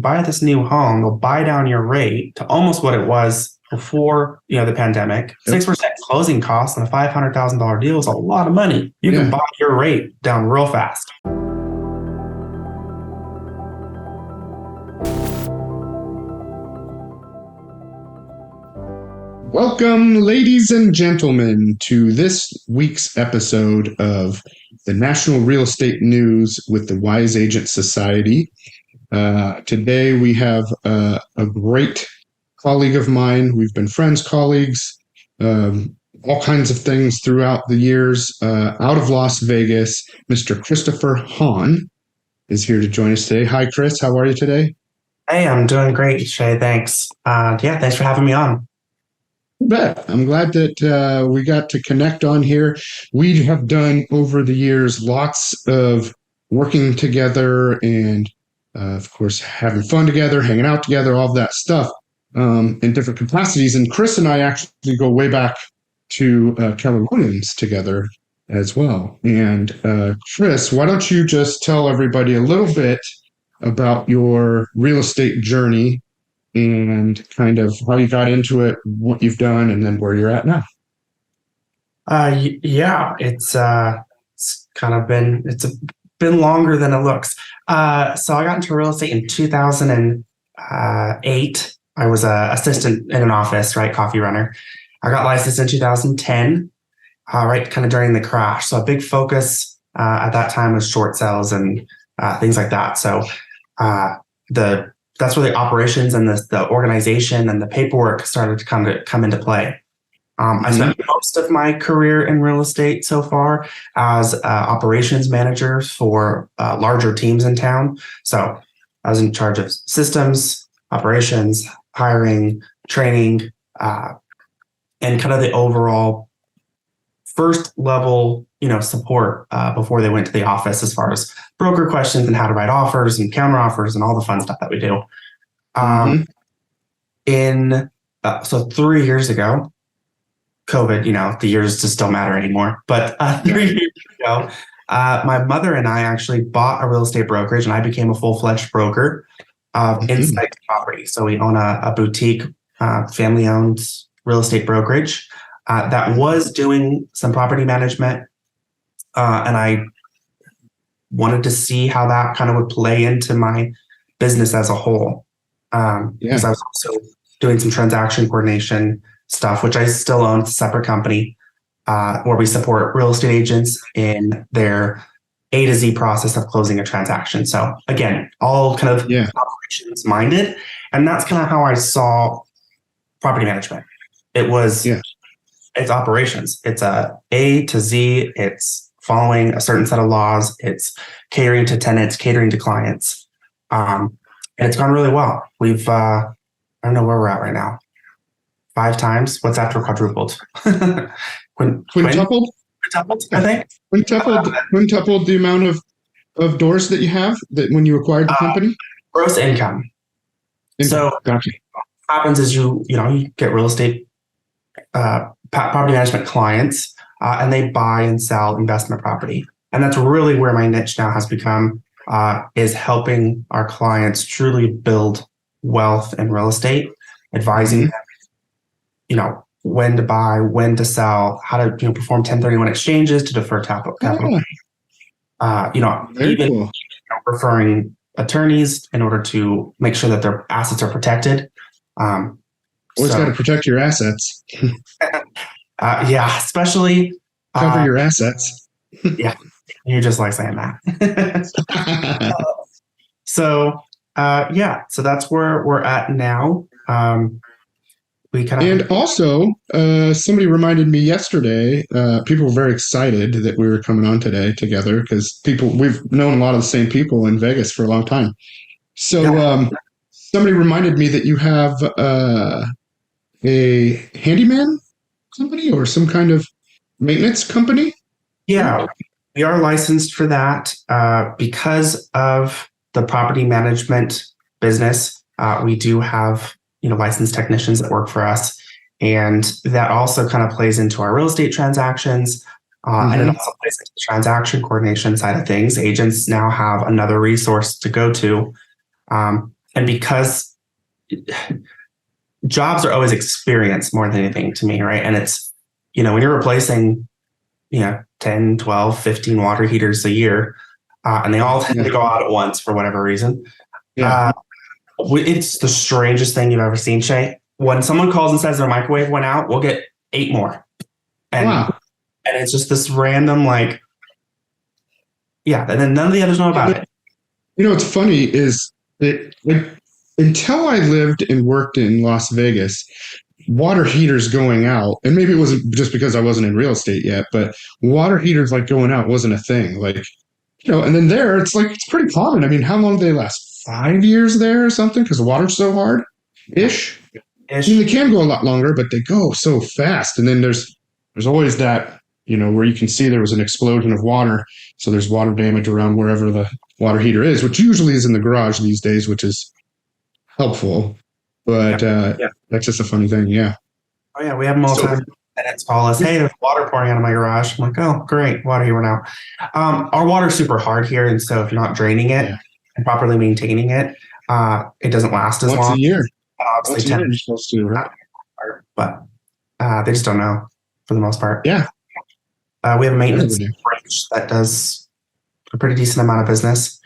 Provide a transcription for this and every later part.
buy this new home, they'll buy down your rate to almost what it was before, the pandemic. 6% closing costs on a $500,000 deal is a lot of money. You can buy your rate down real fast. Welcome, ladies and gentlemen, to this week's episode of the National Real Estate News with the Wise Agent Society. Today we have a great colleague of mine. We've been friends, colleagues, all kinds of things throughout the years. Out of Las Vegas, Mr. Christopher Hahn is here to join us today. Hi, Chris. How are you today? Hey, I'm doing great, Shay. Thanks. Thanks for having me on. You bet. I'm glad that we got to connect on here. We have done over the years lots of working together and, of course, having fun together, hanging out together, all of that stuff in different capacities. And Chris and I actually go way back to Keller Williams together as well. And Chris, why don't you just tell everybody a little bit about your real estate journey and kind of how you got into it, what you've done, and then where you're at now. It's been longer than it looks. So I got into real estate in 2008. I was an assistant in an office, right, coffee runner. I got licensed in 2010, right, kind of during the crash. So a big focus at that time was short sales and things like that. So that's where the operations and the organization and the paperwork started to come into play. I spent most of my career in real estate so far as operations manager for larger teams in town. So I was in charge of systems, operations, hiring, training, and kind of the overall first level, support before they went to the office as far as broker questions and how to write offers and counter offers and all the fun stuff that we do. So 3 years ago, COVID, the years just don't matter anymore. But 3 years ago, my mother and I actually bought a real estate brokerage, and I became a full-fledged broker of insight property. So we own a boutique, family-owned real estate brokerage that was doing some property management. And I wanted to see how that kind of would play into my business as a whole. Because I was also doing some transaction coordination stuff, which I still own. It's a separate company where we support real estate agents in their A to Z process of closing a transaction. So again, all kind of operations minded. And that's kind of how I saw property management. It was, it's operations. It's a to Z. It's following a certain set of laws. It's catering to tenants, catering to clients. And it's gone really well. We've, I don't know where we're at right now. 5 times. What's after quadrupled? Quintupled, I think. Quintupled the amount of doors that you have that when you acquired the company? Gross income. So gotcha. What happens is you get real estate property management clients and they buy and sell investment property. And that's really where my niche now has become, is helping our clients truly build wealth in real estate, advising them, when to buy, when to sell, how to perform 1031 exchanges to defer capital. Cool. Referring attorneys in order to make sure that their assets are protected. Always got to protect your assets. Especially cover your assets. You just like saying that. So that's where we're at now. Also, somebody reminded me yesterday, people were very excited that we were coming on today together because we've known a lot of the same people in Vegas for a long time. So somebody reminded me that you have a handyman company or some kind of maintenance company. Yeah, we are licensed for that because of the property management business. We do have licensed technicians that work for us. And that also kind of plays into our real estate transactions. And it also plays into the transaction coordination side of things. Agents now have another resource to go to And because jobs are always experience more than anything to me, right? And it's, when you're replacing, 10, 12, 15 water heaters a year, and they all tend to go out at once for whatever reason. Yeah. It's the strangest thing you've ever seen, Shay. When someone calls and says their microwave went out, we'll get 8 more. And, Wow. and it's just this random, and then none of the others know about it. What's funny is that until I lived and worked in Las Vegas, water heaters going out, and maybe it wasn't just because I wasn't in real estate yet, but water heaters going out wasn't a thing. And then there, it's pretty common. I mean, how long do they last? 5 years there or something? Because the water's so hard ish. I mean, they can go a lot longer, but they go so fast. And then there's always that, where you can see there was an explosion of water. So there's water damage around wherever the water heater is, which usually is in the garage these days, which is helpful. But that's just a funny thing. Yeah. Oh, yeah. We have them all the time. Tenants call us, hey, there's water pouring out of my garage. I'm like, oh, great. Water here now. Our water's super hard here. And so if you're not draining it and properly maintaining it, it doesn't last as long. Once a year. Obviously, you're supposed to, right? But they just don't know for the most part. Yeah. We have a maintenance branch that does a pretty decent amount of business.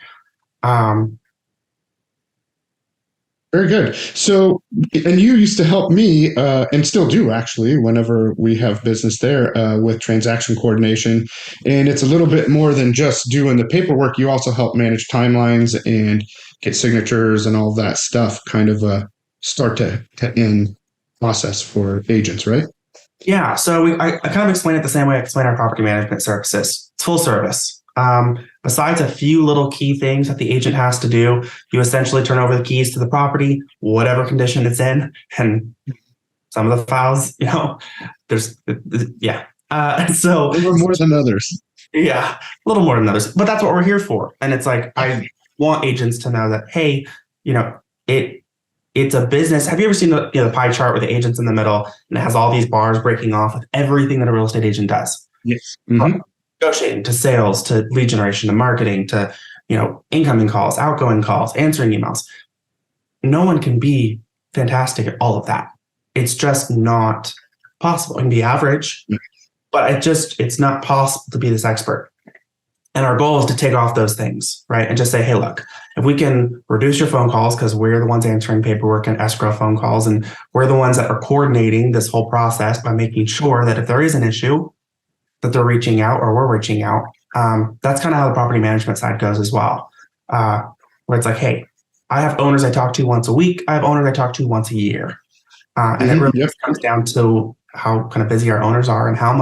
Very good. So, and you used to help me, and still do actually, whenever we have business there, with transaction coordination. And it's a little bit more than just doing the paperwork. You also help manage timelines and get signatures and all that stuff, kind of a start to end process for agents, right? Yeah. So I kind of explain it the same way I explain our property management services. It's full service. Besides a few little key things that the agent has to do, you essentially turn over the keys to the property, whatever condition it's in, and some of the files, there's, so a little more than others. Yeah, a little more than others, but that's what we're here for. And it's I want agents to know that, hey, it's a business. Have you ever seen the pie chart with the agents in the middle and it has all these bars breaking off with everything that a real estate agent does? Yes. Mm-hmm. Negotiating to sales, to lead generation, to marketing, to, incoming calls, outgoing calls, answering emails. No one can be fantastic at all of that. It's just not possible. It can be average, but it's not possible to be this expert. And our goal is to take off those things, right? And just say, hey, look, if we can reduce your phone calls, because we're the ones answering paperwork and escrow phone calls, and we're the ones that are coordinating this whole process by making sure that if there is an issue, that they're reaching out or we're reaching out. That's kind of how the property management side goes as well. Where it's hey, I have owners I talk to once a week. I have owners I talk to once a year. And it really comes down to how kind of busy our owners are and how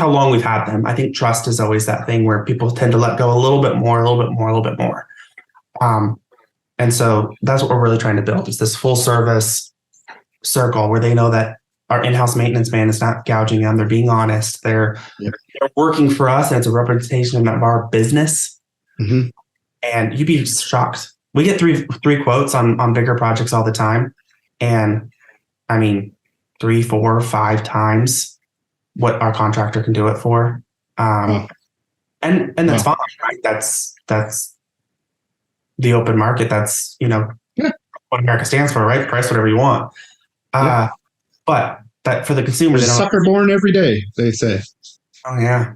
long we've had them. I think trust is always that thing where people tend to let go a little bit more. And so that's what we're really trying to build, is this full service circle where they know that our in-house maintenance man is not gouging them. They're being honest. They're working for us, and it's a representation of our business. Mm-hmm. And you'd be shocked. We get three quotes on bigger projects all the time. And I mean, 3, 4, 5 times what our contractor can do it for. And that's fine, right? That's the open market. That's, what America stands for, right? Price whatever you want. But that for the consumer, there's a sucker born every day, they say. Oh yeah,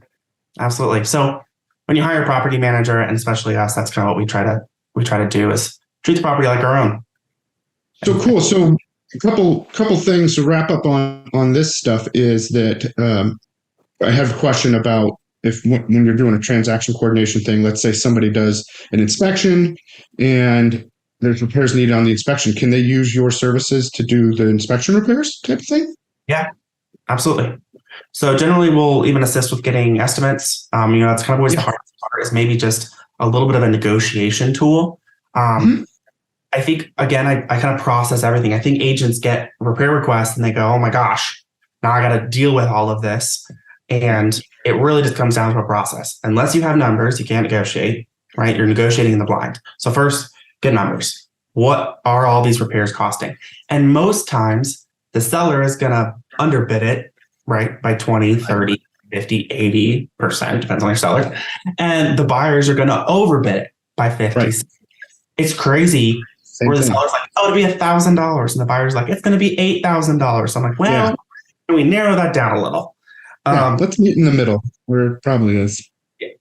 absolutely. So when you hire a property manager, and especially us, that's kind of what we try to do, is treat the property like our own. So cool. So a couple things to wrap up on this stuff is that I have a question about when you're doing a transaction coordination thing. Let's say somebody does an inspection and there's repairs needed on the inspection. Can they use your services to do the inspection repairs type of thing? Yeah, absolutely. So generally we'll even assist with getting estimates. That's kind of always the hardest part, is maybe just a little bit of a negotiation tool. I think, again, I kind of process everything. I think agents get repair requests and they go, oh my gosh, now I got to deal with all of this. And it really just comes down to a process. Unless you have numbers, you can't negotiate, right? You're negotiating in the blind. So first, get numbers. What are all these repairs costing? And most times the seller is going to underbid it, right? By 20, 30, 50, 80%, depends on your seller. And the buyers are going to overbid it by 50. Right. it's crazy Same where the thing. seller's like, oh, it'll be $1,000. And the buyer's like, it's going to be $8,000. So I'm like, Yeah. well, can we narrow that down a little? Yeah. Um, Let's meet in the middle where it probably is.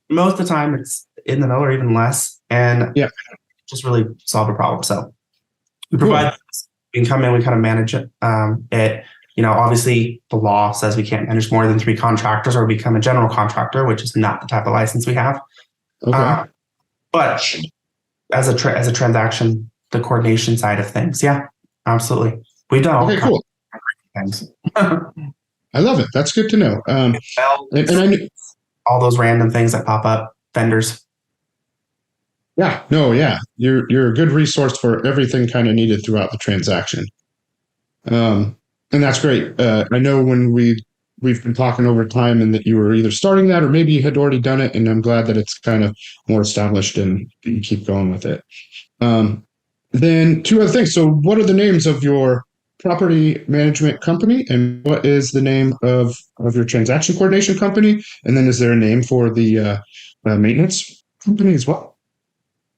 Most of the time it's in the middle or even less, and Yeah. just really solve a problem. So we Cool. provide, we can come in, we kind of manage it. Obviously the law says we can't manage more than 3 contractors or become a general contractor, which is not the type of license we have. Okay. But as a transaction, the coordination side of things, yeah, absolutely. We've done all Okay, kinds cool. of things. I love it. That's good to know. And I knew, All those random things that pop up, vendors. yeah, no, yeah, you're a good resource for everything kind of needed throughout the transaction. And that's great. I know when we've been talking over time, and that you were either starting that or maybe you had already done it, and I'm glad that it's kind of more established and you keep going with it. Um, then two other things. So, what are the names of your property management company, and what is the name of your transaction coordination company? And then, is there a name for the maintenance company as well?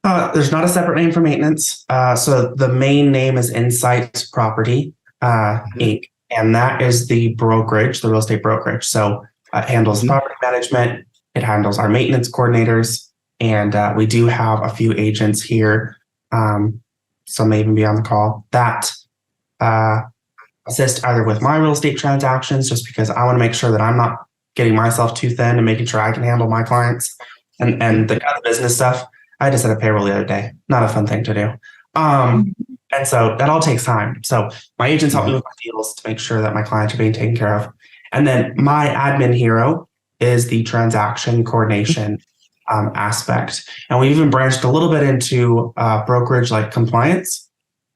There's not a separate name for maintenance. So the main name is Insight Property Inc., and that is the brokerage, the real estate brokerage. So it handles Mhm. property management, it handles our maintenance coordinators, and we do have a few agents here, some may even be on the call, that uh, assist either with my real estate transactions, just because I want to make sure that I'm not getting myself too thin and making sure I can handle my clients and the other business stuff. I just had a payroll the other day. Not a fun thing to do. And so that all takes time. So my agents help me with my deals to make sure that my clients are being taken care of. And then my admin hero is the transaction coordination aspect. And we even branched a little bit into brokerage like compliance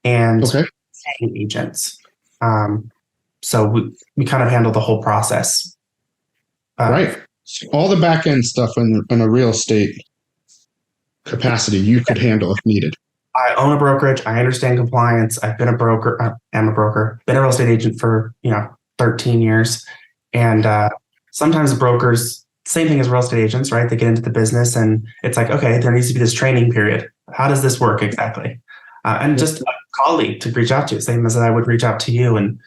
and Okay. agents. So we kind of handle the whole process. Right. So all the back end stuff on a real estate capacity you could handle if needed. I own a brokerage. I understand compliance. I've been a broker. I'm a broker. Been a real estate agent for 13 years, and sometimes brokers, same thing as real estate agents, right? They get into the business, and it's like, okay, there needs to be this training period. How does this work exactly? And just a colleague to reach out to, same as I would reach out to you, and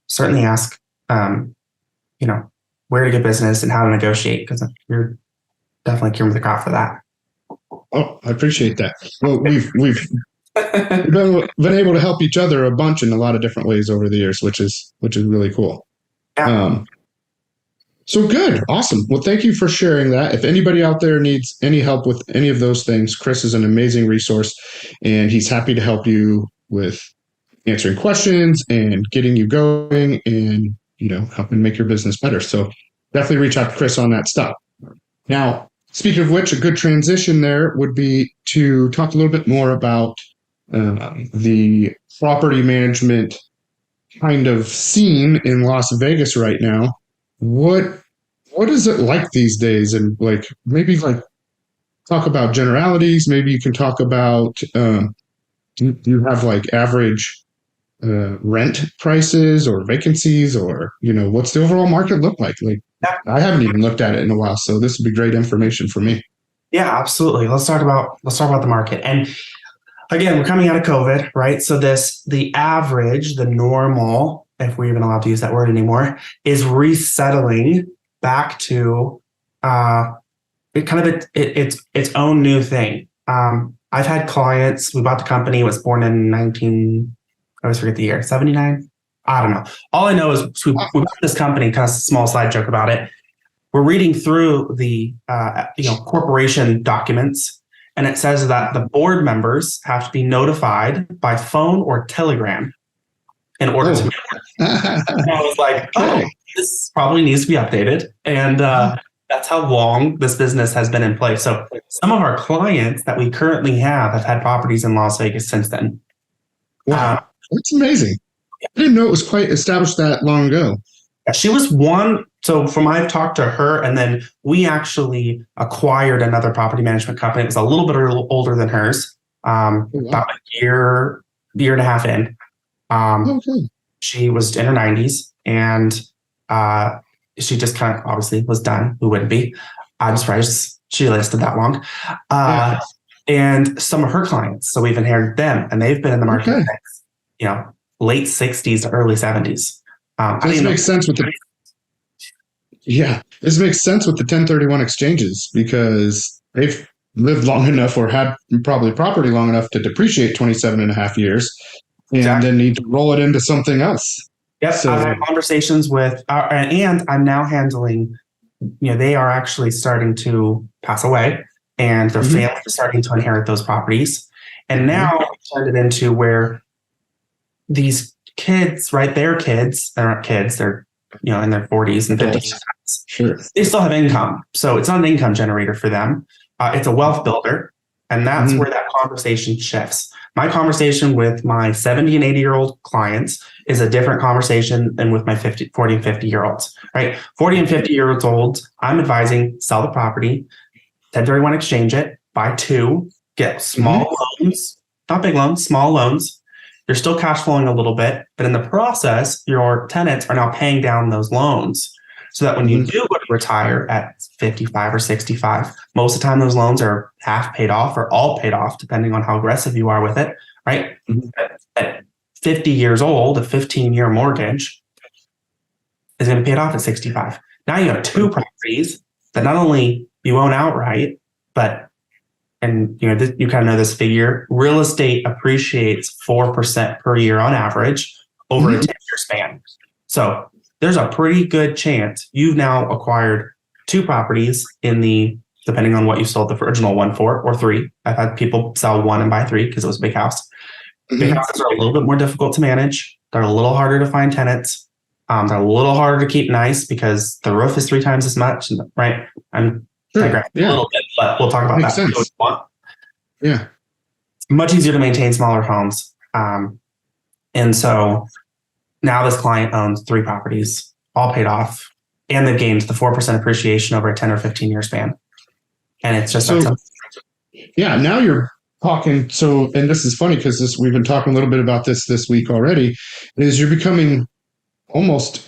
certainly ask, where to get business and how to negotiate, because you're definitely cream of the crop for that. Oh, I appreciate that. Well, we've been able to help each other a bunch in a lot of different ways over the years, which is really cool. Yeah. So good, awesome. Well, thank you for sharing that. If anybody out there needs any help with any of those things, Chris is an amazing resource, and he's happy to help you with answering questions and getting you going, and helping make your business better. So definitely reach out to Chris on that stuff. Now, speaking of which, a good transition there would be to talk a little bit more about the property management kind of scene in Las Vegas right now. What is it like these days? And maybe talk about generalities. Maybe you can talk about do you have average rent prices or vacancies, or what's the overall market look like? I haven't even looked at it in a while, so this would be great information for me. Yeah, absolutely. Let's talk about the market. And again, we're coming out of COVID, right? So the average, the normal, if we're even allowed to use that word anymore, is resettling back to its own new thing. I've had clients. We bought the company. It was born in I always forget the year, 79. I don't know. All I know is we bought this company. Kind of small side joke about it. We're reading through the corporation documents, and it says that the board members have to be notified by phone or telegram in order to. And I was like, oh, this probably needs to be updated, and that's how long this business has been in place. So some of our clients that we currently have had properties in Las Vegas since then. Wow, that's amazing. I didn't know it was quite established that long ago. She was one. So from I've talked to her, and then we actually acquired another property management company. It was a little bit older than hers, about a year and a half in. She was in her 90s, and she just kind of obviously was done. Who wouldn't be? I'm surprised she lasted that long. and some of her clients. So we've inherited them, and they've been in the market Okay. since, late 60s to early 70s. This makes sense with the this makes sense with the 1031 exchanges because they've lived long enough or had probably property long enough to depreciate 27 and a half years and Exactly. then need to roll it into something else. Yep, I've So, had conversations with, and I'm now handling, they are actually starting to pass away, and their mhm, family is starting to inherit those properties. And mhm, now we turned it into where these kids, right? They're kids, they're not kids, they're, in their 40s and 50s. adults. Sure. They still have income. So it's not an income generator for them. It's a wealth builder. And that's Mhm, where that conversation shifts. My conversation with my 70 and 80-year-old clients is a different conversation than with my 40 and 50-year-olds, right? 40 and 50-year-olds, I'm advising sell the property, 1031 exchange it, buy two, get mhm, small loans, not big loans, small loans. You're still cash flowing a little bit, but in the process, your tenants are now paying down those loans so that when you mhm, do go to retire at 55 or 65, most of the time those loans are half paid off or all paid off, depending on how aggressive you are with it, right? mhm. At 50 years old, a 15-year mortgage is going to be paid off at 65. Now you have two properties that not only you own outright, but and you kind of know this figure, real estate appreciates 4% per year on average over a Mhm. 10-year span. So there's a pretty good chance you've now acquired two properties in the, depending on what you sold the original one for, or three. I've had people sell one and buy three because it was a big house. Big Mhm. houses are a little bit more difficult to manage. They're a little harder to find tenants. They're a little harder to keep nice because the roof is three times as much, right? I'm Sure. digressing a Yeah. little bit, but we'll talk about Makes that if you sense. want. Yeah. Much easier to maintain smaller homes. And so now this client owns three properties, all paid off, and they've gained the 4% appreciation over a 10 or 15-year span. And it's just that So, simple. yeah, now you're talking. So, and this is funny because we've been talking a little bit about this week already. Is you're becoming almost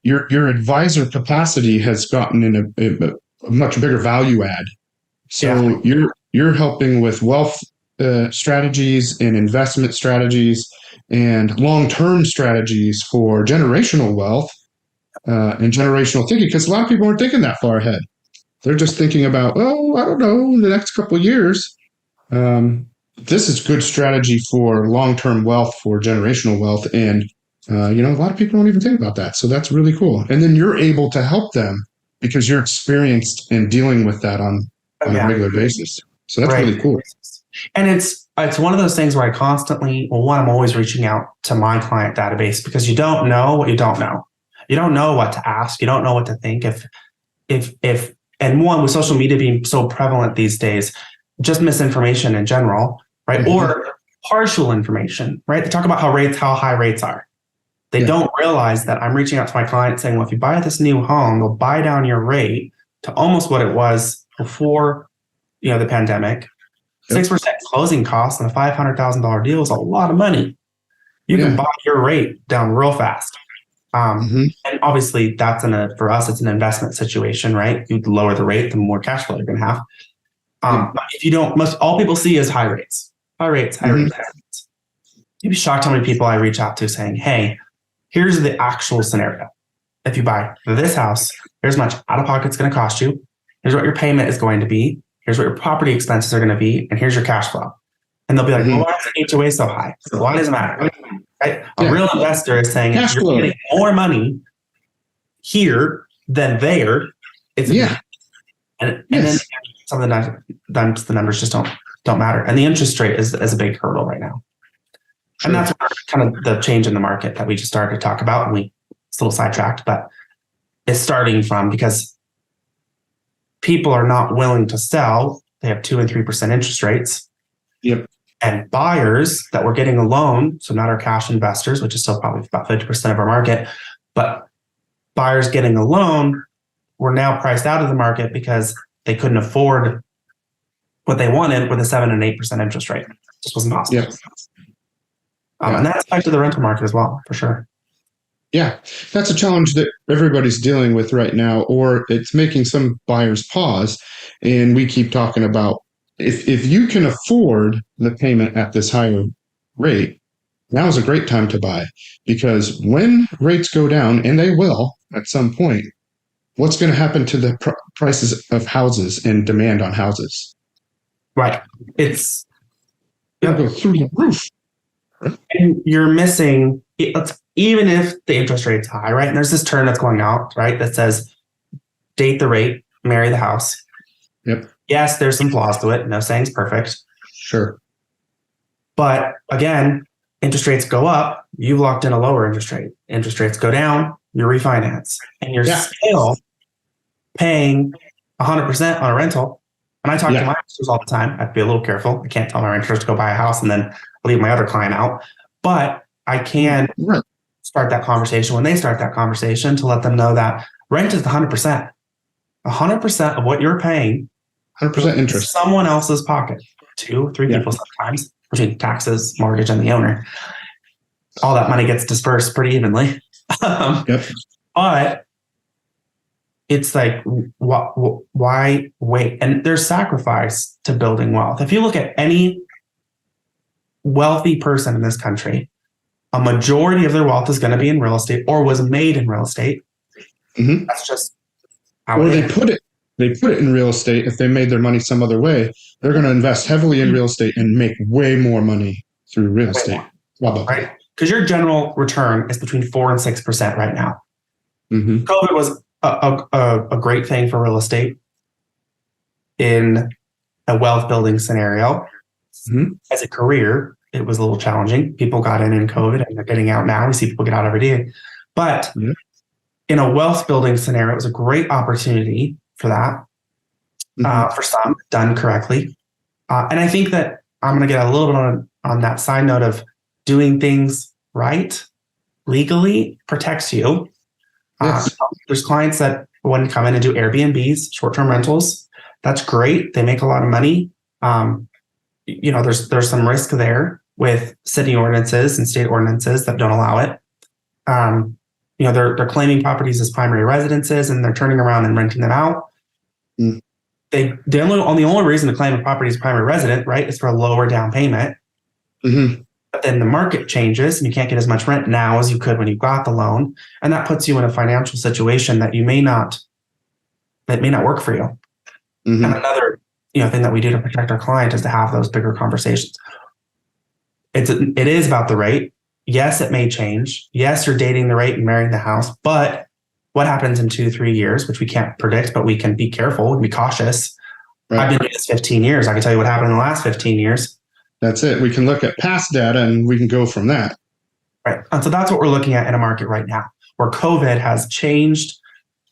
your advisor capacity has gotten in a much bigger value add. Yeah. So you're helping with wealth strategies and investment strategies and long term strategies for generational wealth and generational thinking because a lot of people aren't thinking that far ahead. They're just thinking about, oh, I don't know, in the next couple of years. Um, this is good strategy for long-term wealth, for generational wealth, and a lot of people don't even think about that. So that's really cool. And then you're able to help them because you're experienced in dealing with that Oh, on a yeah. regular basis. So that's Right. really cool. And it's one of those things where I constantly, well, one, I'm always reaching out to my client database because you don't know what you don't know. You don't know what to ask. You don't know what to think. If and one, with social media being so prevalent these days, just misinformation in general, right? Mhm. Or partial information, right? They talk about how high rates are. They Yeah. don't realize that I'm reaching out to my client saying, well, if you buy this new home, they'll buy down your rate to almost what it was before, the pandemic. Yep. 6% closing costs on a $500,000 deal is a lot of money. You can Yeah. buy your rate down real fast. Hmm. And obviously, for us, it's an investment situation, right? You lower the rate, the more cash flow you're going to have. Yep. But if you don't, all people see is high rates, high rates, high Hmm. rates, high rates. You'd be shocked how many people I reach out to saying, hey, here's the actual scenario. If you buy this house, here's how much out of pocket's going to cost you. Here's what your payment is going to be. Here's what your property expenses are going to be. And here's your cash flow. And they'll be like, well, Hmm. why is the HOA so high? Why does it matter? Right? A Yeah. real investor is saying if Cash you're flow. getting more money here than there, it's a good. Yeah. And then Yes. some of the numbers just don't matter. And the interest rate is a big hurdle right now. And Sure. that's kind of the change in the market that we just started to talk about. And it's a little sidetracked, but it's starting from because people are not willing to sell. They have 2 and 3% interest rates. Yep. And buyers that were getting a loan, so not our cash investors, which is still probably about 50% of our market, but buyers getting a loan were now priced out of the market because they couldn't afford what they wanted with a 7 and 8% interest rate. It just wasn't possible. Yep. Yeah. And that's affected the rental market as well, for sure. Yeah, that's a challenge that everybody's dealing with right now, or it's making some buyers pause. And we keep talking about if you can afford the payment at this higher rate, now is a great time to buy, because when rates go down, and they will at some point, what's going to happen to the prices of houses and demand on houses? Right. It's It'll go through the roof. and you're missing even if the interest rate's high, right? And there's this term that's going out, right, that says date the rate, marry the house. Yep. Yes, there's some flaws to it. No saying's perfect. Sure. But again, interest rates go up, you've locked in a lower interest rate. Interest rates go down, you refinance. And you're still paying 100% on a rental. And I talk to my renters all the time. I have to be a little careful. I can't tell my renters to go buy a house and then leave my other client out. But I can start that conversation when they start that conversation to let them know that rent is 100%. 100% of what you're paying, 100% interest, someone else's pocket. 2, 3 people sometimes, between taxes, mortgage, and the owner. All that money gets dispersed pretty evenly. But it's like, why wait? And there's sacrifice to building wealth. If you look at any wealthy person in this country, a majority of their wealth is going to be in real estate or was made in real estate. That's just how they put it. They put it in real estate. If they made their money some other way, they're going to invest heavily in real estate and make way more money through real estate. Right? Because your general return is between 4 and 6% right now. COVID was a great thing for real estate in a wealth building scenario. As a career, it was a little challenging. People got in COVID and they're getting out now. We see people get out every day. But in a wealth building scenario, it was a great opportunity for that, for some, done correctly. And I think that I'm going to get a little bit on that side note of doing things right legally protects you. There's clients that want to come in and do Airbnbs, short-term rentals. That's great. They make a lot of money. There's some risk there with city ordinances and state ordinances that don't allow it. They're claiming properties as primary residences and they're turning around and renting them out. The only reason to claim a property as primary resident, right, is for a lower down payment. But then the market changes and you can't get as much rent now as you could when you got the loan. And that puts you in a financial situation that may not work for you. And another thing that we do to protect our client is to have those bigger conversations. It is about the rate. Yes, it may change. Yes, you're dating the rate and marrying the house, but what happens in 2-3 years, which we can't predict, but we can be careful and be cautious. I've been doing this 15 years. I can tell you what happened in the last 15 years. That's it. We can look at past data and we can go from that. Right. And so that's what we're looking at in a market right now, where COVID has changed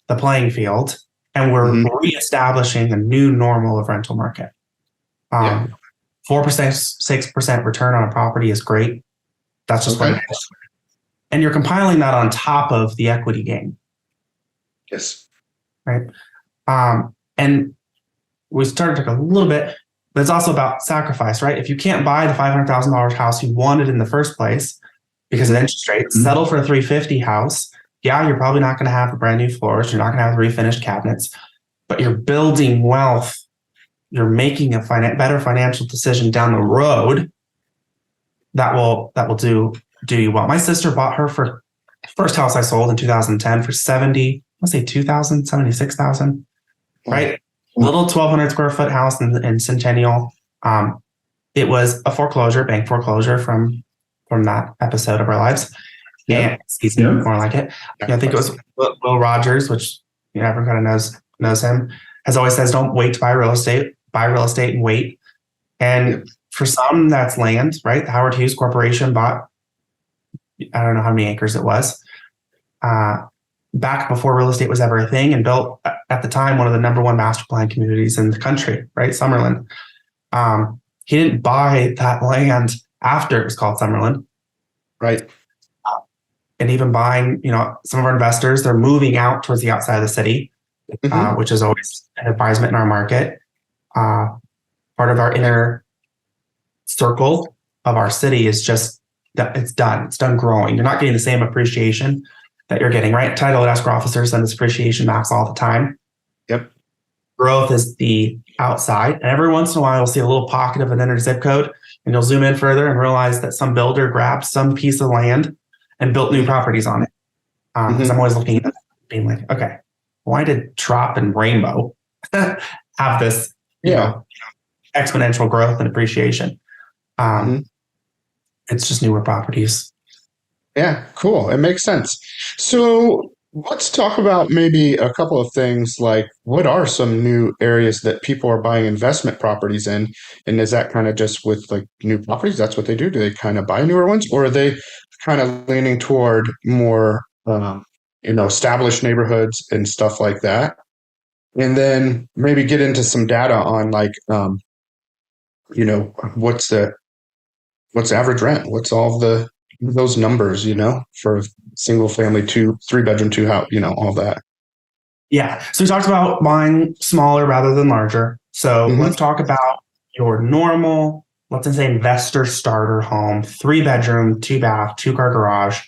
the playing field and we're reestablishing a new normal of rental market. 4%, 6% return on a property is great. That's just what it is. And you're compiling that on top of the equity gain. Yes. Right. And we started to talk a little bit, but it's also about sacrifice, right? If you can't buy the $500,000 house you wanted in the first place because of interest rates, settle for a $350,000 house. Yeah, you're probably not going to have the brand new floors. You're not going to have the refinished cabinets, but you're building wealth. You're making a better financial decision down the road that will do you well. My sister bought her first house I sold in 2010 for $76,000, right? Little 1,200 square foot house in Centennial. It was a bank foreclosure from that episode of our lives. And season, more like it. I think it was Will Rogers, which everyone kind of knows him, has always says, don't wait to buy real estate and wait. And for some, that's land, right? The Howard Hughes Corporation bought, I don't know how many acres it was, back before real estate was ever a thing, and built at the time one of the number one master plan communities in the country, right? Summerlin. He didn't buy that land after it was called Summerlin. Right. And even buying, some of our investors, they're moving out towards the outside of the city, which is always an advisement in our market. Part of our inner circle of our city is just that it's done growing. You're not getting the same appreciation that you're getting, right? Title and escrow officers send this appreciation maps all the time. Yep. growth is the outside. And every once in a while, you'll see a little pocket of an inner zip code, and you'll zoom in further and realize that some builder grabbed some piece of land and built new properties on it. Because I'm always looking at it, being like, okay, why did Trop and Rainbow have this, exponential growth and appreciation? It's just newer properties. Yeah, cool. It makes sense. So let's talk about maybe a couple of things like what are some new areas that people are buying investment properties in? And is that kind of just with like new properties? That's what they do? Do they kind of buy newer ones, or are they kind of leaning toward more, established neighborhoods and stuff like that? And then maybe get into some data on like, what's the average rent? What's all those numbers, for single family, 3-bedroom, 2 house, all that. Yeah. So we talked about buying smaller rather than larger. So let's talk about your normal, let's just say investor starter home, 3-bedroom, 2-bath, 2-car garage.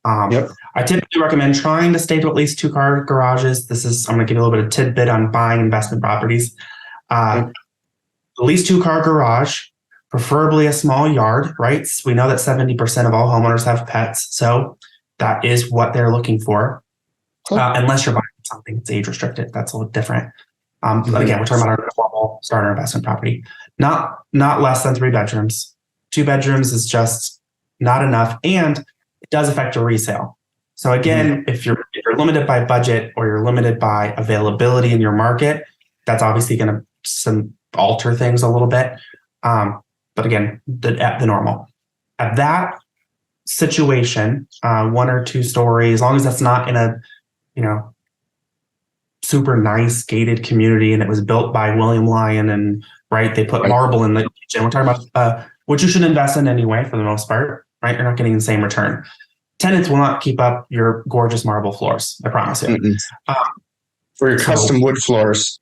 I typically recommend trying to stay to at least 2-car garages. I'm going to give you a little bit of tidbit on buying investment properties. At least 2-car garage, preferably a small yard, right? We know that 70% of all homeowners have pets. So that is what they're looking for. Unless you're buying something that's age restricted, that's a little different. But again, we're talking about our normal starter investment property, not less than 3 bedrooms. 2 bedrooms is just not enough, and it does affect your resale. So again, if you're limited by budget or you're limited by availability in your market, that's obviously going to alter things a little bit. But again, the normal. At that situation, 1 or 2 stories, as long as that's not in a, super nice gated community and it was built by William Lyon and they put marble in the kitchen. We're talking about which you should invest in anyway for the most part, right? You're not getting the same return. Tenants will not keep up your gorgeous marble floors, I promise you. For your custom wood floors.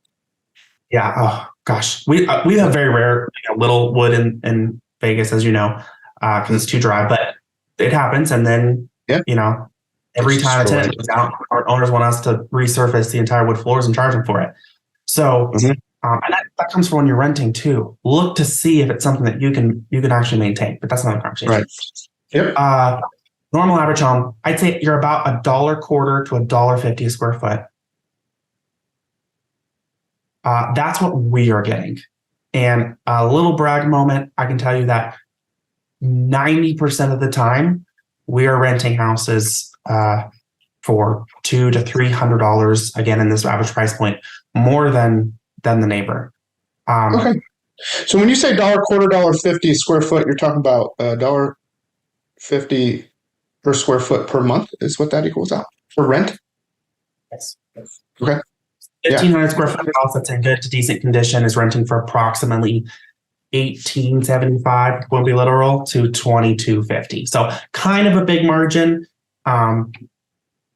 Yeah. Oh gosh, we have very rare little wood in Vegas, as you know, because it's too dry. But it happens, and then every time a tenant comes out, our owners want us to resurface the entire wood floors and charge them for it. So, and that comes from when you're renting too. Look to see if it's something that you can actually maintain. But that's another conversation. Right. Yep. Normal average home, I'd say you're about $1.25 to $1.50 a square foot. That's what we are getting. And a little brag moment, I can tell you that 90% of the time we are renting houses for $200 to $300, again, in this average price point, more than the neighbor. Okay. So when you say $1.25, $1.50 a square foot, you're talking about $1.50 per square foot per month is what that equals out for rent? Yes. Okay. 1,500 square foot house that's in good to decent condition is renting for approximately $18.75, won't be literal, to $22.50. So kind of a big margin. But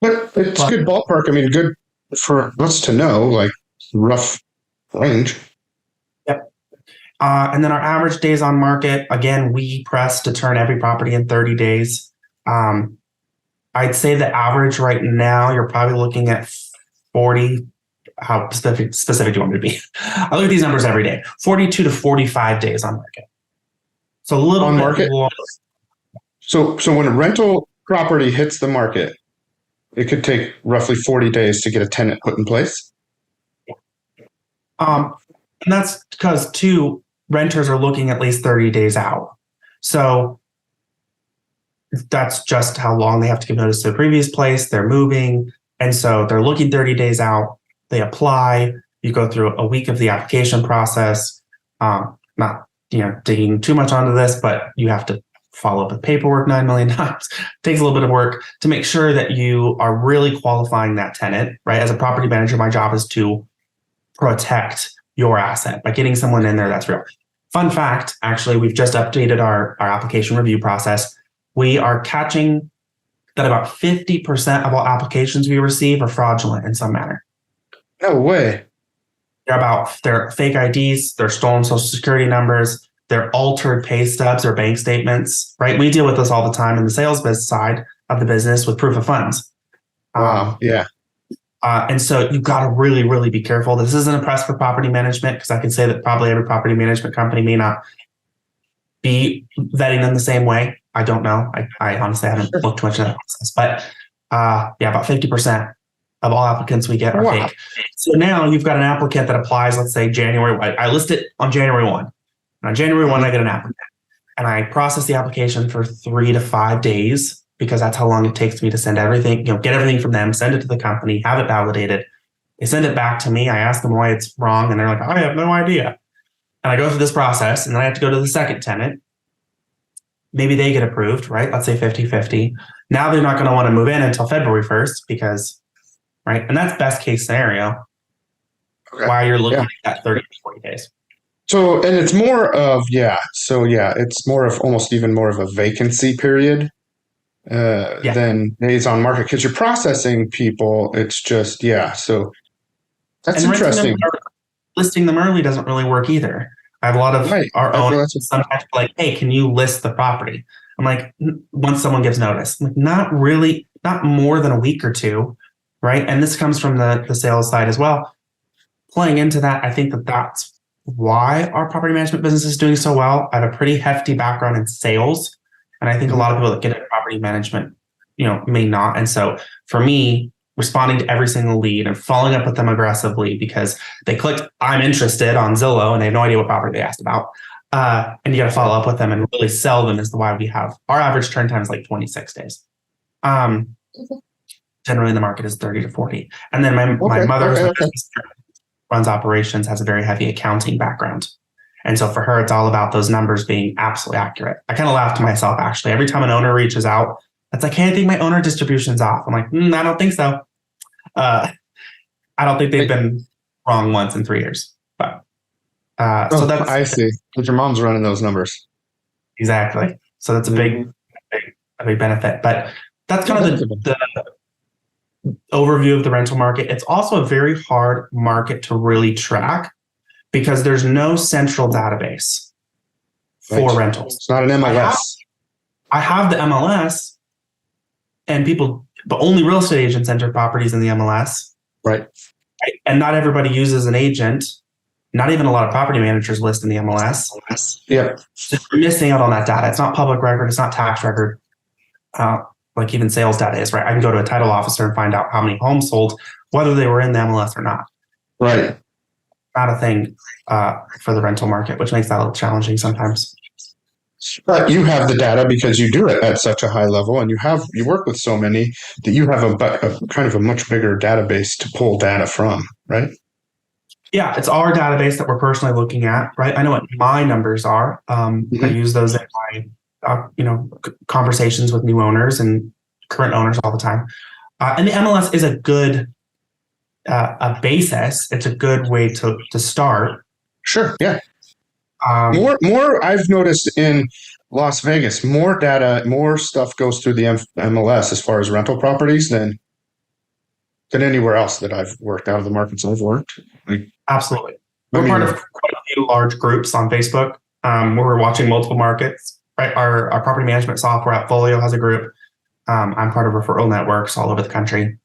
it's good ballpark. I mean, good for us to know, like rough range. Yep. And then our average days on market, again, we press to turn every property in 30 days. I'd say the average right now, you're probably looking at 40. How specific do you want me to be? I look at these numbers every day. 42 to 45 days on market. So a little on bit market. Long. So when a rental property hits the market, it could take roughly 40 days to get a tenant put in place. And that's because renters are looking at least 30 days out. So that's just how long they have to give notice to the previous place. They're moving. And so they're looking 30 days out. They apply. You go through a week of the application process. Not digging too much onto this, but you have to follow up with paperwork 9 million times. It takes a little bit of work to make sure that you are really qualifying that tenant, right? As a property manager, my job is to protect your asset by getting someone in there that's real. Fun fact, actually, we've just updated our application review process. We are catching that about 50% of all applications we receive are fraudulent in some manner. No way. They're fake IDs, they're stolen social security numbers, they're altered pay stubs or bank statements, right? We deal with this all the time in the sales business side of the business with proof of funds. Wow. Yeah. And so you've got to really, really be careful. This isn't a press for property management because I can say that probably every property management company may not be vetting them the same way. I don't know. I honestly haven't looked too much into that process, but yeah, about 50% of all applicants we get are fake. So now you've got an applicant that applies, let's say January. I list it on January 1. And on January 1, I get an applicant and I process the application for 3 to 5 days because that's how long it takes me to send everything, get everything from them, send it to the company, have it validated. They send it back to me. I ask them why it's wrong and they're like, I have no idea. And I go through this process and then I have to go to the second tenant. Maybe they get approved, right? Let's say 50-50. Now they're not going to want to move in until February 1st because, right? And that's best case scenario. Okay. Why you're looking at 30 to 40 days. So, and it's more of, it's more of almost even more of a vacancy period than days on market because you're processing people. It's just, so that's interesting. Listing them early doesn't really work either. I have a lot of our owners sometimes like, hey, can you list the property? I'm like, once someone gives notice, like, not really, not more than a week or two, right? And this comes from the sales side as well. Playing into that, I think that's why our property management business is doing so well. I have a pretty hefty background in sales. And I think a lot of people that get into property management, may not. And so for me, responding to every single lead and following up with them aggressively because they clicked I'm interested on Zillow and they have no idea what property they asked about. And you got to follow up with them and really sell them is why we have our average turn time is like 26 days. Generally the market is 30 to 40. And then my mother runs operations, has a very heavy accounting background. And so for her, it's all about those numbers being absolutely accurate. I kind of laugh to myself, actually. Every time an owner reaches out, it's like, hey, I think my owner distribution's off. I'm like, I don't think so. I don't think they've been wrong once in 3 years. But so that's I see. But your mom's running those numbers. Exactly. So that's a big benefit. But that's kind of the overview of the rental market. It's also a very hard market to really track because there's no central database for rentals. It's not an MLS. I have the MLS and but only real estate agents enter properties in the MLS. Right. And not everybody uses an agent. Not even a lot of property managers list in the MLS. Yeah. So you're missing out on that data. It's not public record. It's not tax record. Like even sales data is, right? I can go to a title officer and find out how many homes sold, whether they were in the MLS or not. Right. Not a thing for the rental market, which makes that a little challenging sometimes. But you have the data because you do it at such a high level and you work with so many that you have a kind of a much bigger database to pull data from, right? Yeah, it's our database that we're personally looking at, right? I know what my numbers are. I use those in my conversations with new owners and current owners all the time. And the MLS is a good a basis. It's a good way to start. Sure. Yeah. More. I've noticed in Las Vegas, more data, more stuff goes through the MLS as far as rental properties than anywhere else that I've worked out of the markets I've worked. Absolutely. We're part of quite a few large groups on Facebook where we're watching multiple markets. Right. Our property management software Appfolio has a group. I'm part of referral networks all over the country.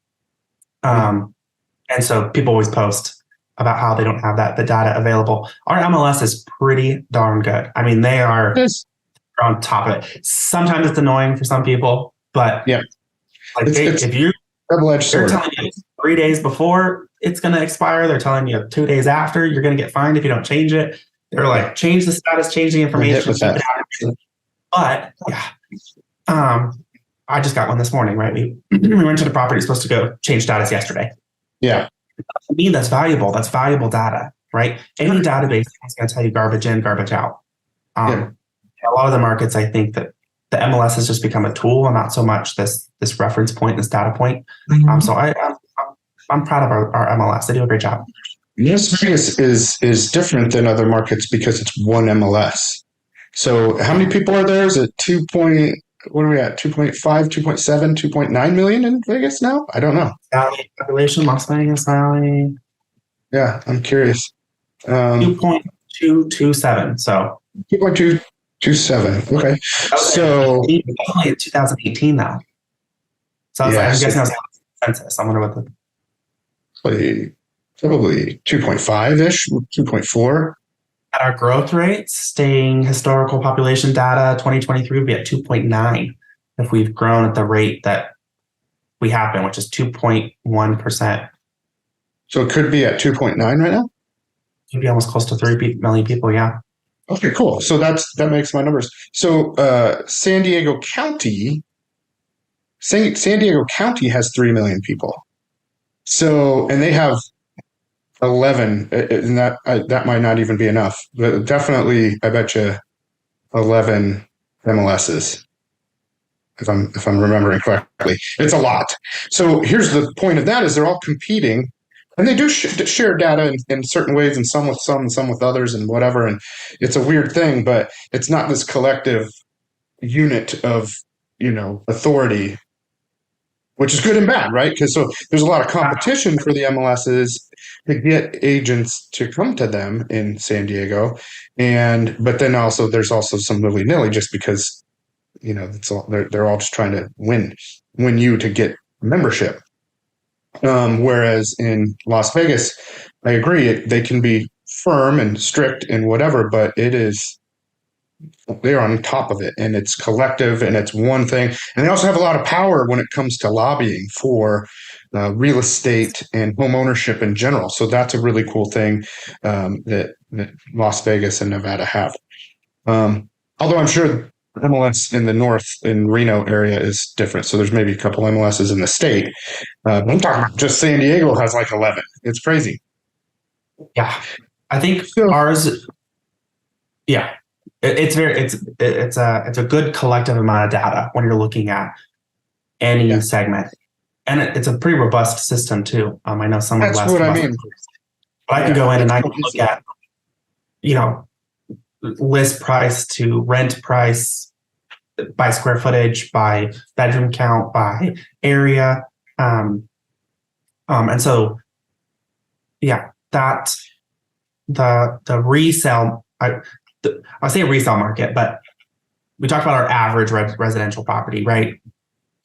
And so people always post about how they don't have the data available. Our MLS is pretty darn good. I mean, they are on top of it. Sometimes it's annoying for some people, but if you double-edged sword. They're telling you 3 days before it's going to expire. They're telling you 2 days after you're going to get fined if you don't change it. They're like, change the status, change the information. But I just got one this morning, right? We rented a property supposed to go change status yesterday. Yeah. To me, that's valuable. That's valuable data, right? Any database is going to tell you garbage in, garbage out. A lot of the markets, I think that the MLS has just become a tool and not so much this reference point, this data point. So I'm proud of our MLS. They do a great job. Las Vegas is different than other markets because it's one MLS. So how many people are there? Is it 2.5, 2.7, 2.9 million in Vegas now? I don't know. Population, Las Vegas Valley. Yeah, I'm curious. 2.227. So 2.227. Okay. So only in 2018 now. So I was I'm guessing that was census. I wonder what probably 2.5-ish, 2.4. At our growth rate, staying historical population data 2023 would be at 2.9 if we've grown at the rate that we have been, which is 2.1%. So it could be at 2.9 right now? It'd be almost close to 3 million people, yeah. Okay, cool. So that makes my numbers. So San Diego County has 3 million people. So, and they have 11, and that might not even be enough, but definitely, I bet you 11 MLSs, if I'm remembering correctly. It's a lot. So here's the point of that: is they're all competing, and they do share data in certain ways, and some and some with others, and whatever. And it's a weird thing, but it's not this collective unit of authority, which is good and bad, right? Because so there's a lot of competition for the MLSs to get agents to come to them in San Diego, but then also there's also some willy nilly just because it's all, they're all just trying to win you to get membership. Whereas in Las Vegas, I agree, they can be firm and strict and whatever, but they're on top of it, and it's collective, and it's one thing. And they also have a lot of power when it comes to lobbying for real estate and home ownership in general. So that's a really cool thing that Las Vegas and Nevada have. Although I'm sure MLS in the north in Reno area is different. So there's maybe a couple MLSs in the state. I'm talking about just San Diego has like 11. It's crazy. Yeah, I think ours. Yeah. It's a good collective amount of data when you're looking at any segment, and it's a pretty robust system too. I know some that's less what I mean. But I can go in and I can look at list price to rent price by square footage, by bedroom count, by area, and so that the resale. I'll say resale market, but we talked about our average residential property, right?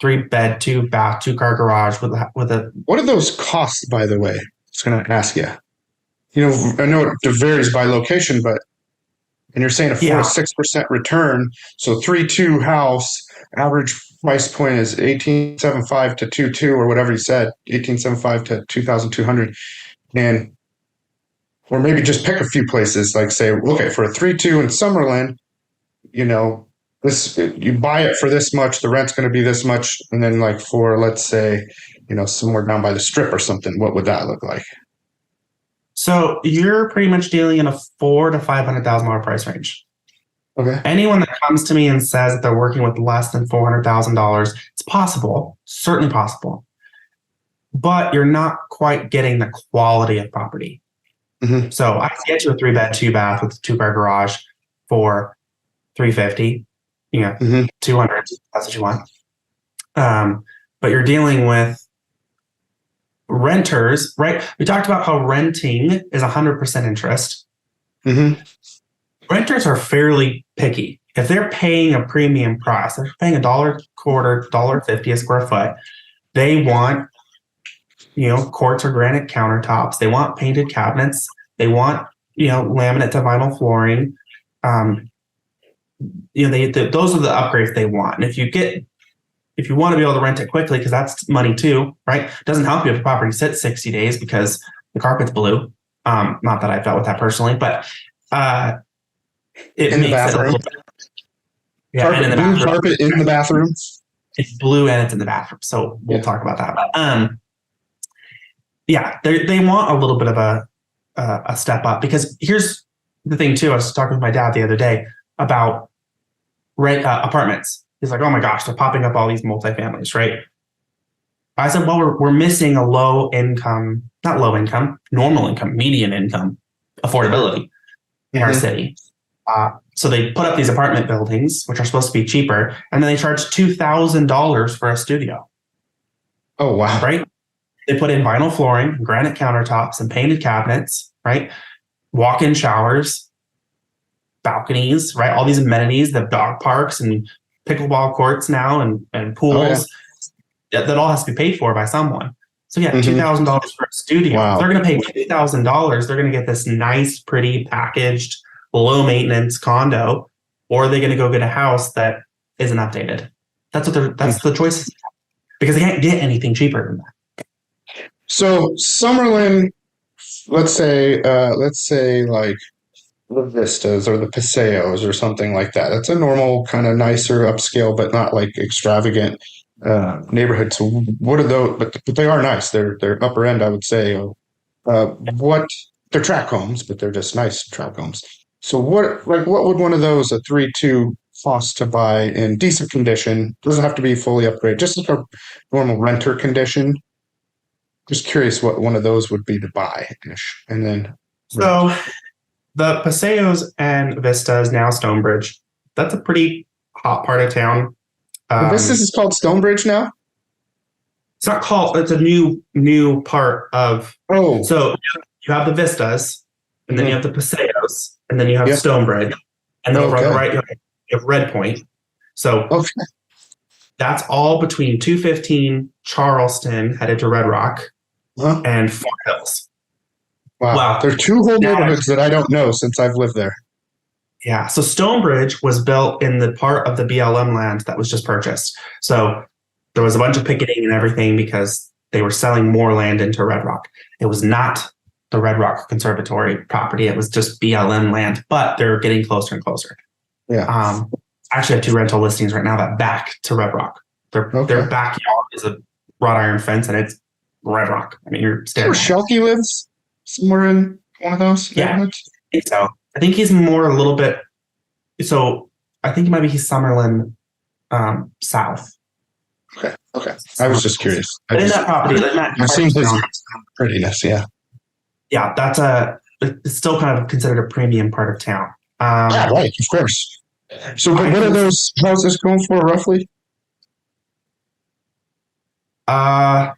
3-bed, 2-bath, 2-car garage with a. What are those costs, by the way? I was going to ask you. I know it varies by location, and you're saying a 4 to 6% return. So 3.2 house, average price point is 18.75 to 2.2 or whatever you said, 18.75 to 2,200, or maybe just pick a few places, like say, okay, for a 3.2 in Summerlin, this you buy it for this much, the rent's going to be this much, and then like for, let's say, somewhere down by the Strip or something, what would that look like? So you're pretty much dealing in a $400,000 to $500,000 price range. Okay. Anyone that comes to me and says that they're working with less than $400,000, it's possible, certainly possible, but you're not quite getting the quality of property. Mm-hmm. So I can get you a 3-bed, 2-bath with a 2-car garage for $350, mm-hmm. $200. That's what you want. But you're dealing with renters, right? We talked about how renting is 100% interest. Mm-hmm. Renters are fairly picky. If they're paying a premium price, they're paying $1.25, $1.50 a square foot. They want quartz or granite countertops. They want painted cabinets. They want, laminate to vinyl flooring. Those are the upgrades they want. And if you want to be able to rent it quickly, because that's money too, right? It doesn't help you if the property sits 60 days because the carpet's blue. Not that I've dealt with that personally, but it in makes the bathroom. And in the blue bathroom. Carpet in the bathroom. It's blue and it's in the bathroom. So we'll talk about that. But, they want a little bit of a step up, because here's the thing too. I was talking with my dad the other day about rent apartments. He's like, "Oh my gosh, they're popping up all these multifamilies, right?" I said, "Well, we're missing a normal income, median income affordability in our city." So they put up these apartment buildings, which are supposed to be cheaper, and then they charge $2,000 for a studio. Oh wow! Right? They put in vinyl flooring, granite countertops, and painted cabinets, right? Walk-in showers, balconies, right? All these amenities, the dog parks and pickleball courts now and pools. Oh, yeah. That all has to be paid for by someone. So yeah, Mhm. $2,000 for a studio. If Wow. they're going to pay $2,000, they're going to get this nice, pretty packaged, low maintenance condo, or are they going to go get a house that isn't updated? That's the choices because they can't get anything cheaper than that. So Summerlin, let's say like the Vistas or the Paseos or something like that. It's a normal kind of nicer upscale, but not like extravagant neighborhood. So what are those? But they are nice. They're upper end, I would say. What they're track homes, but they're just nice track homes. So what would one of those a 3-2 cost to buy in decent condition? Doesn't have to be fully upgraded, just like a normal renter condition. Just curious what one of those would be to buy ish, and then So the Paseos and Vistas, now Stonebridge, that's a pretty hot part of town. this is called Stonebridge now. It's not called. It's a new part of. Oh, So you have the Vistas, and then you have the Paseos, and then you have Yep. Stonebridge, and then over on the Okay. right you have Red Point. So okay. that's all between 215 Charleston headed to Red Rock Huh? and Fort Hills. Wow. Wow. There are two whole Now- neighborhoods that I don't know since I've lived there. Yeah. So Stonebridge was built in the part of the BLM land that was just purchased. So there was a bunch of picketing and everything because they were selling more land into Red Rock. It was not the Red Rock Conservatory property. It was just BLM land, but they're getting closer and closer. Yeah. I actually have 2 rental listings right now that back to Red Rock. Their backyard is a wrought iron fence and it's Red Rock. I mean, you're staring. Where Shelky lives? Somewhere in one of those Yeah. neighborhoods? I think so. I think he's more a little bit. So I think maybe he's Summerlin south. Okay. Okay. I was just curious. But in that property, I've seen his prettiness. Yeah. yeah, it's still kind of considered a premium part of town. Yeah. Right. Of course. So, but what are those houses going for roughly? Uh,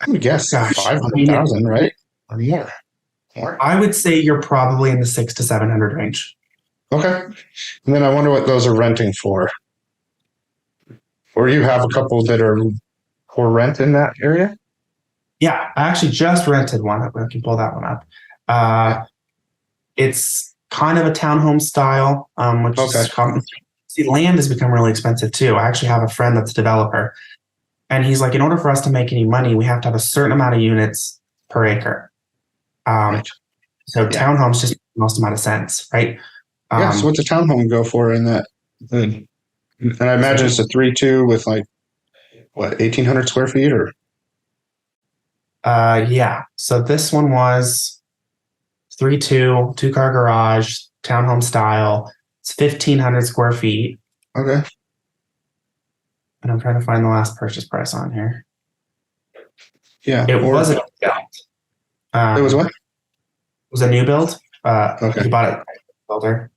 I would guess Gosh, 500,000, right? Or more. More. I would say you're probably in the 600 to 700 range. Okay. And then I wonder what those are renting for. Or you have a couple that are for rent in that area? Yeah, I actually just rented one. I can pull that one up. It's kind of a townhome style, which is see, land has become really expensive too. I actually have a friend that's a developer, and he's like, in order for us to make any money, we have to have a certain amount of units per acre. So townhomes just make the most amount of sense, right? Yeah. So what's a townhome go for in that? And I imagine it's a 3-2 with like what 1,800 square feet or. Yeah. So this one was 3-2, 2-car garage, townhome style. It's 1,500 square feet. Okay. And I'm trying to find the last purchase price on here. Yeah. It wasn't a build. It was what? It was a new build. Okay. He bought it from a builder.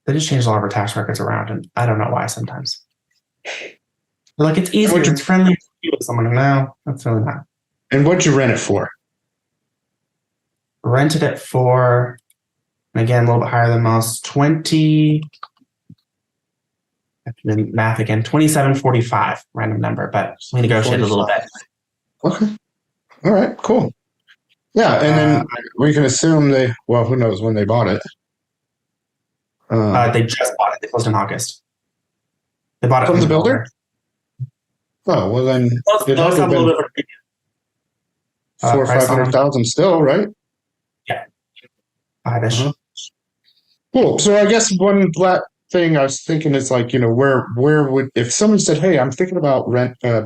They just changed a lot of our tax records around, and I don't know why sometimes. They're like, it's easier, it's friendly. Someone, no, that's really not. And what'd you rent it for? Rented it for, and again, a little bit higher than most, 20. I have to do math again, 2745, random number, but we negotiated a little bit. Okay. All right. Cool. Yeah, and then we can assume who knows when they bought it. They just bought it. They closed in August. They bought it from the builder. Oh well, then it has a little bit of 400,000 or 500,000 still, right? Yeah, 5-ish. Cool. So I guess one thing I was thinking is like, where would, if someone said, hey, I'm thinking about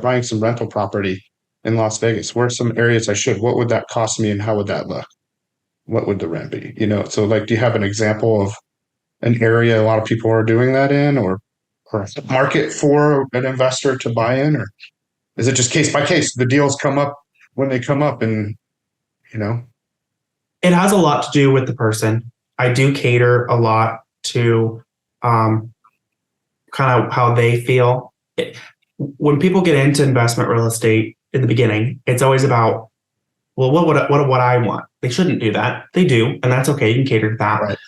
buying some rental property in Las Vegas, where are some areas I should, what would that cost me and how would that look? What would the rent be? So like, do you have an example of an area a lot of people are doing that in, or a market for an investor to buy in, or is it just case by case? The deals come up when they come up and, It has a lot to do with the person. I do cater a lot to kind of how they feel. When people get into investment real estate in the beginning, it's always about, well, what I want. They shouldn't do that. They do, and that's okay. You can cater to that. Right.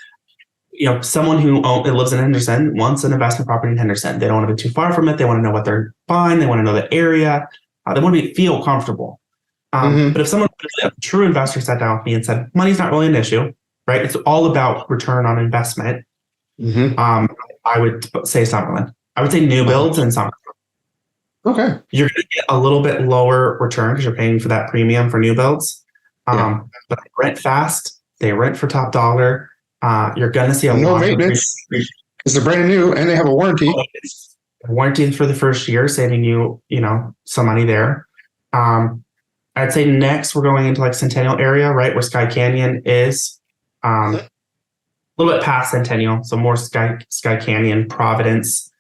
someone who lives in Henderson wants an investment property in Henderson. They don't want to be too far from it. They want to know what they're buying. They want to know the area. They want to feel comfortable. Mm-hmm. But if someone, a true investor, sat down with me and said, money's not really an issue, right? It's all about return on investment. Mm-hmm. I would say Summerlin. I would say new builds and Summerlin. Okay. You're going to get a little bit lower return because you're paying for that premium for new builds. But they rent fast. They rent for top dollar. You're going to see a no lot maintenance because they're brand new and they have a warranty. Warranty for the first year, saving you, some money there. I'd say next we're going into like Centennial area, right where Sky Canyon is. A little bit past Centennial, so more Sky Canyon, Providence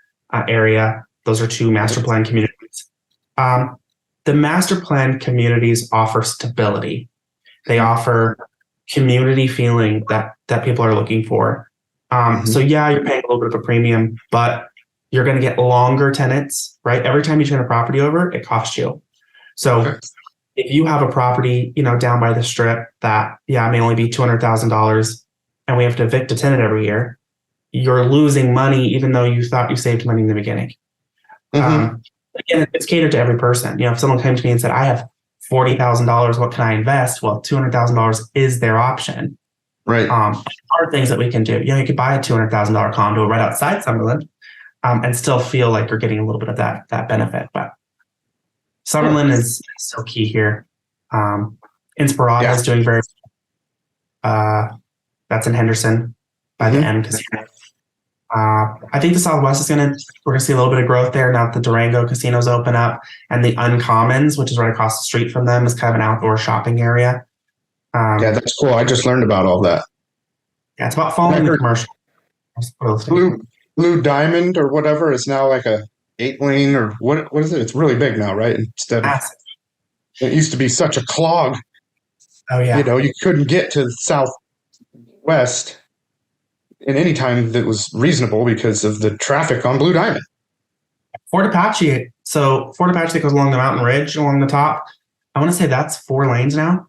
area. Those are two master plan communities. The master plan communities offer stability. They offer community feeling that people are looking for. So yeah, you're paying a little bit of a premium, but you're going to get longer tenants, right? Every time you turn a property over, it costs you. So if you have a property, down by the strip that, may only be $200,000 and we have to evict a tenant every year, you're losing money even though you thought you saved money in the beginning. Again, it's catered to every person. If someone came to me and said, I have $40,000, what can I invest? Well, $200,000 is their option. Right. There are things that we can do. You could buy a $200,000 condo right outside Summerlin and still feel like you're getting a little bit of that benefit. But Summerlin is so key here. Inspirata is doing very that's in Henderson by the M Casino. I think the Southwest we're going to see a little bit of growth there now that the Durango casinos open up, and the Uncommons, which is right across the street from them, is kind of an outdoor shopping area. That's cool. I just learned about all that. Yeah, it's about following the commercial. Blue Diamond or whatever is now like a 8-lane or what is it? It's really big now, right? Instead of, it used to be such a clog. Oh yeah. You couldn't get to the Southwest in any time that was reasonable because of the traffic on Blue Diamond. Fort Apache. So Fort Apache that goes along the mountain ridge along the top. I want to say that's 4 lanes now.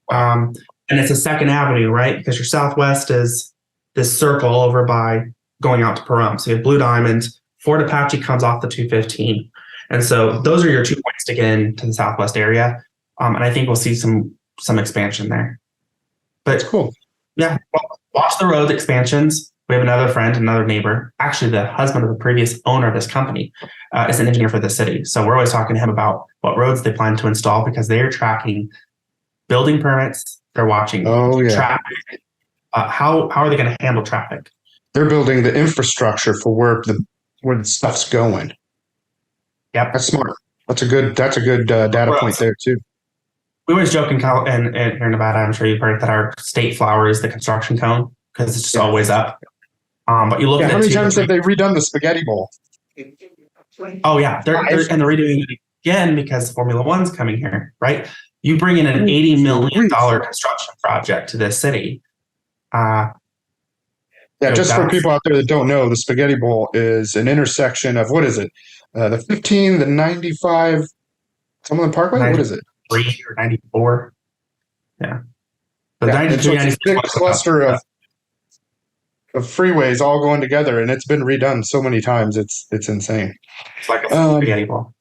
And it's a second avenue, right? Because your Southwest is this circle over by going out to Pahrump. So you have Blue Diamond. Fort Apache comes off the 215. And so those are your 2 points to get into the Southwest area. And I think we'll see some expansion there. But that's cool. Yeah. Watch the road expansions. We have another friend, another neighbor, actually the husband of the previous owner of this company, is an engineer for the city. So we're always talking to him about what roads they plan to install because they're tracking building permits. They're watching traffic. How are they going to handle traffic? They're building the infrastructure for where the stuff's going. Yep. That's smart. That's a good data point there too. We always joke in here in Nevada, I'm sure you've heard that our state flower is the construction cone because it's just always up. But you look at how many times have they redone the spaghetti bowl? Oh yeah, they're redoing it again because Formula One's coming here, right? You bring in an $80 million construction project to this city. Just for people out there that don't know, the spaghetti bowl is an intersection of what is it? The 15, the 95, Summerlin Parkway. What is it? 93 or 94. Yeah. So it's a big cluster of freeways all going together, and it's been redone so many times. It's insane. It's like a spaghetti bowl.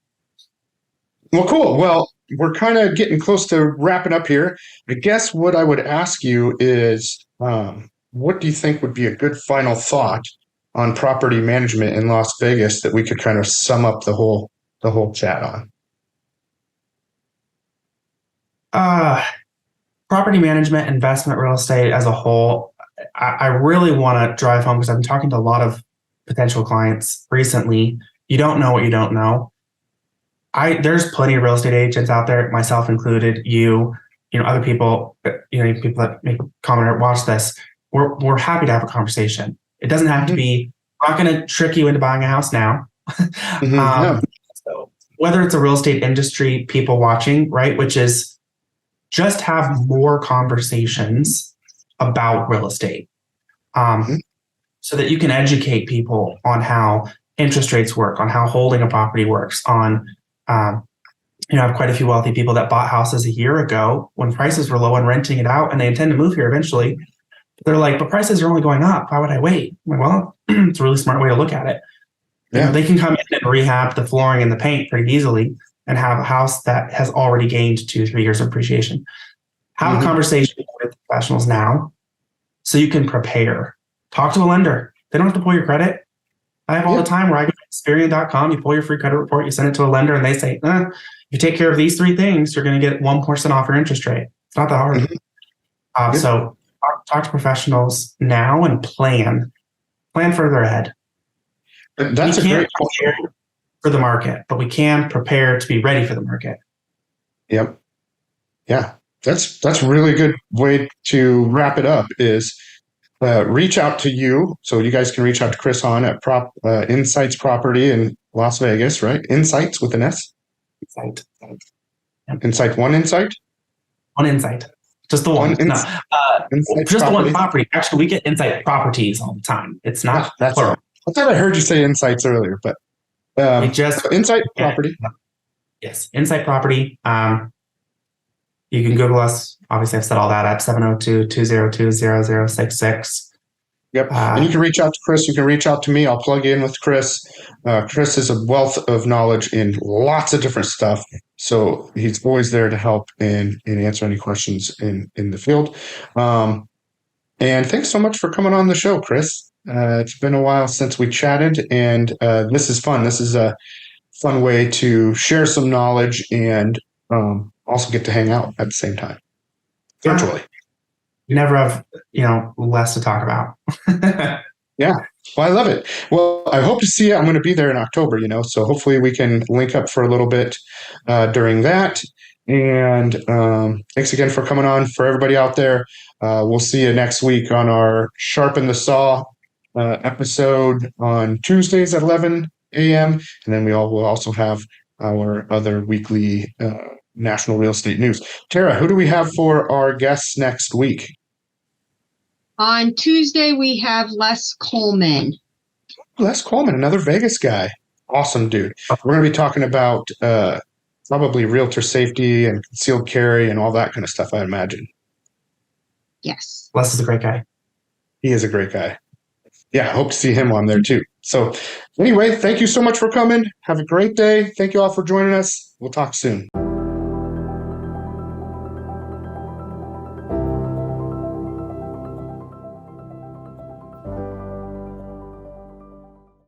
Well, cool. Well, we're kind of getting close to wrapping up here. I guess what I would ask you is, what do you think would be a good final thought on property management in Las Vegas that we could kind of sum up the whole chat on? Property management, investment, real estate as a whole, I really want to drive home because I've been talking to a lot of potential clients recently. You don't know what you don't know. There's plenty of real estate agents out there, myself included, other people, people that make comment or watch this. We're happy to have a conversation. It doesn't have to be, we're not going to trick you into buying a house now. So whether it's a real estate industry, people watching, right, which is just have more conversations about real estate so that you can educate people on how interest rates work, on how holding a property works, on, I have quite a few wealthy people that bought houses a year ago when prices were low and renting it out, and they intend to move here eventually. They're like, but prices are only going up. Why would I wait? I'm like, well, it's a really smart way to look at it. Yeah. They can come in and rehab the flooring and the paint pretty easily and have a house that has already gained 2-3 years of appreciation. Have a conversation with professionals now so you can prepare. Talk to a lender. They don't have to pull your credit. I have all the time where I go to Experian.com, you pull your free credit report, you send it to a lender, and they say, you take care of these 3 things, you're going to get 1% off your interest rate. It's not that hard. So talk to professionals now and plan further ahead. That's we a can't great prepare for the market, but we can prepare to be ready for the market. Yep. Yeah. That's a really good way to wrap it up is reach out to you. So you guys can reach out to Chris Hahn at Insights Property in Las Vegas, right? Insights with an S? Insight. Yep. Insight, one insight? One insight. Just the one. Just the one property. Actually, we get Insight Properties all the time. It's not plural. I thought I heard you say Insights earlier, but Insight Property. Yes, Insight Property. You can Google us. Obviously, I've said all that at 702-202-0066. Yep. And you can reach out to Chris. You can reach out to me. I'll plug in with Chris. Chris is a wealth of knowledge in lots of different stuff. So he's always there to help and answer any questions in the field. And thanks so much for coming on the show, Chris. It's been a while since we chatted, and this is fun. This is a fun way to share some knowledge and also get to hang out at the same time, virtually. You never have, less to talk about. Yeah. Well, I love it. Well, I hope to see you. I'm going to be there in October, so hopefully we can link up for a little bit during that. And thanks again for coming on. For everybody out there, we'll see you next week on our Sharpen the Saw episode on Tuesdays at 11 a.m. And then will also have our other weekly national real estate news. Tara, who do we have for our guests next week? On Tuesday, we have Les Coleman. Les Coleman, another Vegas guy. Awesome dude. We're going to be talking about probably realtor safety and concealed carry and all that kind of stuff, I imagine. Yes. Les is a great guy. He is a great guy. Yeah, I hope to see him on there too. So anyway, thank you so much for coming. Have a great day. Thank you all for joining us. We'll talk soon.